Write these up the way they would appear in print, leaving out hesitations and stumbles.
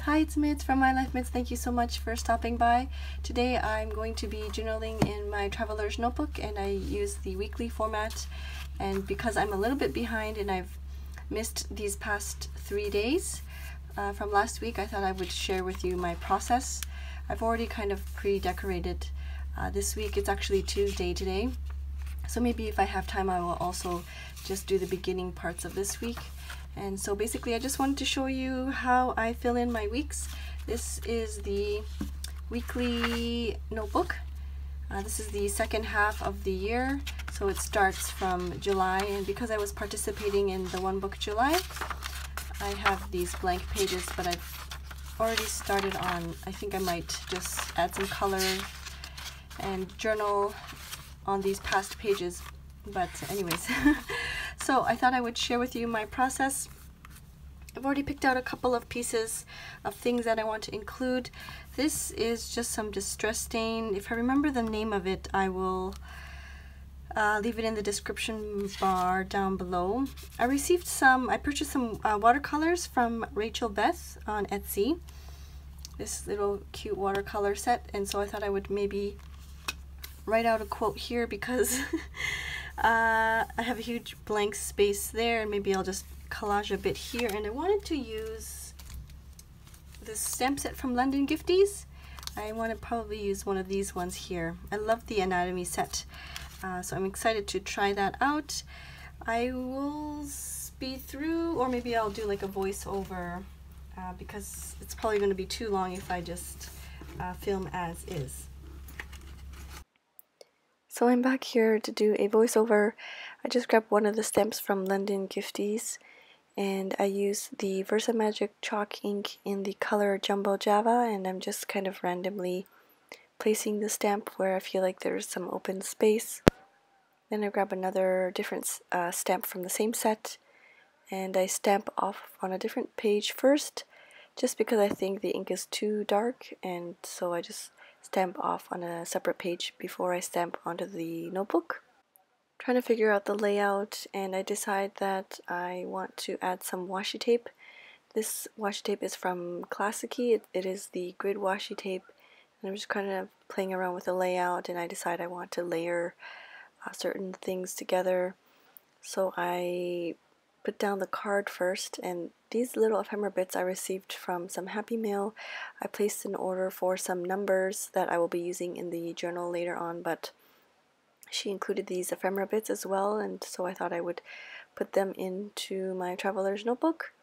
Hi, it's Mids from MyLifeMits. Thank you so much for stopping by. Today I'm going to be journaling in my traveler's notebook, and I use the weekly format. And because I'm a little bit behind and I've missed these past 3 days from last week, I thought I would share with you my process. I've already kind of pre-decorated this week. It's actually Tuesday today, so maybe if I have time I will also just do the beginning parts of this week. And so basically I just wanted to show you how I fill in my weeks. This is the weekly notebook. This is the second half of the year, so it starts from July, and because I was participating in the One Book July, I have these blank pages, but I've already started on, I think I might just add some color and journal on these past pages, but anyways. So I thought I would share with you my process. I've already picked out a couple of pieces of things that I want to include. This is just some distress stain. If I remember the name of it, I will leave it in the description bar down below. I purchased some watercolors from Rachel Beth on Etsy. This little cute watercolor set, and so I thought I would maybe write out a quote here because I have a huge blank space there, and maybe I'll just collage a bit here. And I wanted to use this stamp set from London Gifties. I want to probably use one of these ones here. I love the anatomy set, so I'm excited to try that out. I will speed through, or maybe I'll do like a voiceover because it's probably going to be too long if I just film as is. So I'm back here to do a voiceover. I just grabbed one of the stamps from London Gifties, and I used the Versamagic chalk ink in the color Jumbo Java, and I'm just kind of randomly placing the stamp where I feel like there's some open space. Then I grab another different stamp from the same set, and I stamp off on a different page first, just because I think the ink is too dark, and so I just stamp off on a separate page before I stamp onto the notebook. Trying to figure out the layout, and I decide that I want to add some washi tape. This washi tape is from Classicy. It is the grid washi tape, and I'm just kind of playing around with the layout, and I decide I want to layer certain things together. So I put down the card first, and these little ephemera bits I received from some Happy Mail. I placed an order for some numbers that I will be using in the journal later on, but she included these ephemera bits as well, and so I thought I would put them into my traveler's notebook.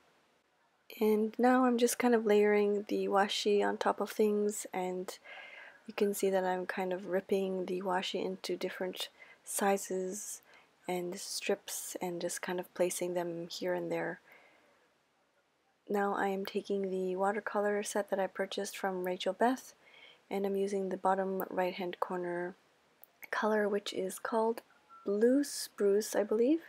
And now I'm just kind of layering the washi on top of things, and you can see that I'm kind of ripping the washi into different sizes and strips and just kind of placing them here and there. Now I am taking the watercolor set that I purchased from Rachel Beth, and I'm using the bottom right hand corner color, which is called Blue Spruce, I believe.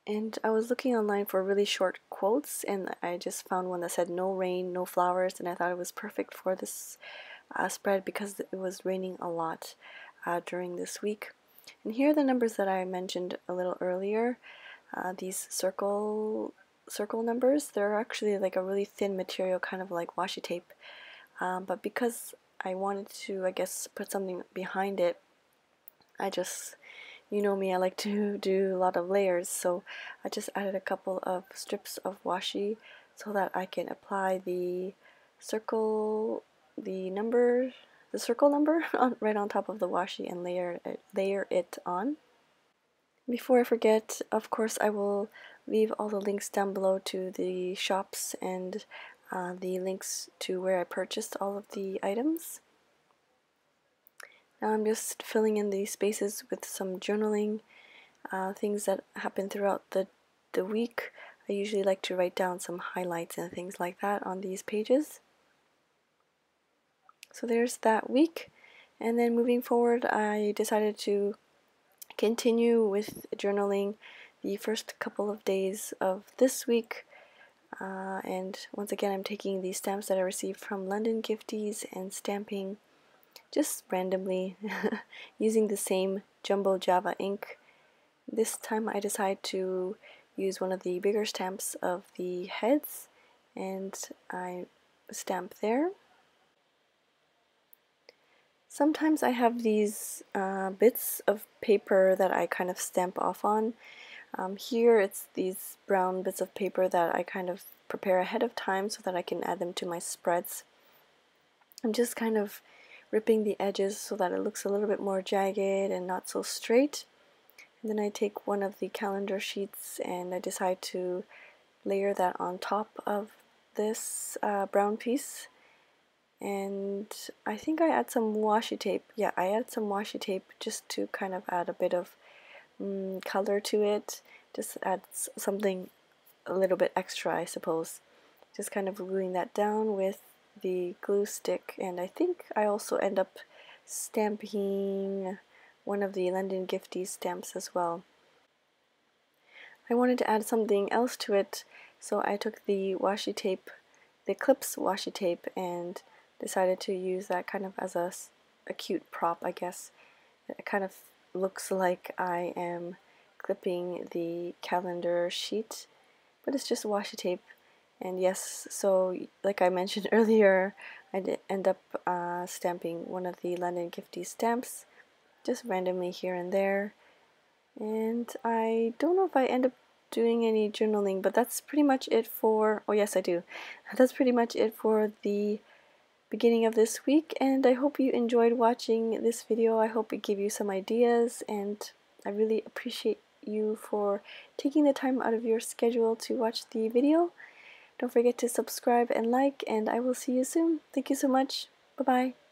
And I was looking online for really short quotes, and I just found one that said no rain, no flowers, and I thought it was perfect for this spread because it was raining a lot during this week. And here are the numbers that I mentioned a little earlier. These circle numbers, they're actually like a really thin material, kind of like washi tape. But because I wanted to, I guess, put something behind it, I just, you know me, I like to do a lot of layers, so I just added a couple of strips of washi so that I can apply the circle number right on top of the washi and layer it on. Before I forget, of course, I will leave all the links down below to the shops and the links to where I purchased all of the items. Now I'm just filling in these spaces with some journaling, things that happen throughout the week. I usually like to write down some highlights and things like that on these pages. So there's that week, and then moving forward I decided to continue with journaling the first couple of days of this week. And once again I'm taking these stamps that I received from London Gifties and stamping just randomly using the same Jumbo Java ink. This time I decided to use one of the bigger stamps of the heads, and I stamp there. Sometimes I have these bits of paper that I kind of stamp off on. Here it's these brown bits of paper that I kind of prepare ahead of time so that I can add them to my spreads. I'm just kind of ripping the edges so that it looks a little bit more jagged and not so straight. And then I take one of the calendar sheets and I decide to layer that on top of this brown piece. And I think I add some washi tape. Yeah, I add some washi tape just to kind of add a bit of color to it. Just adds something a little bit extra, I suppose. Just kind of gluing that down with the glue stick, and I think I also end up stamping one of the London Gifties stamps as well. I wanted to add something else to it, so I took the washi tape, the Clips washi tape, and decided to use that kind of as a cute prop, I guess. It kind of looks like I am clipping the calendar sheet, but it's just washi tape. And yes, so like I mentioned earlier, I did end up stamping one of the London Gifties stamps, just randomly here and there. And I don't know if I end up doing any journaling, but that's pretty much it for, oh yes I do, that's pretty much it for the beginning of this week, and I hope you enjoyed watching this video. I hope it gave you some ideas, and I really appreciate you for taking the time out of your schedule to watch the video. Don't forget to subscribe and like, and I will see you soon. Thank you so much. Bye-bye.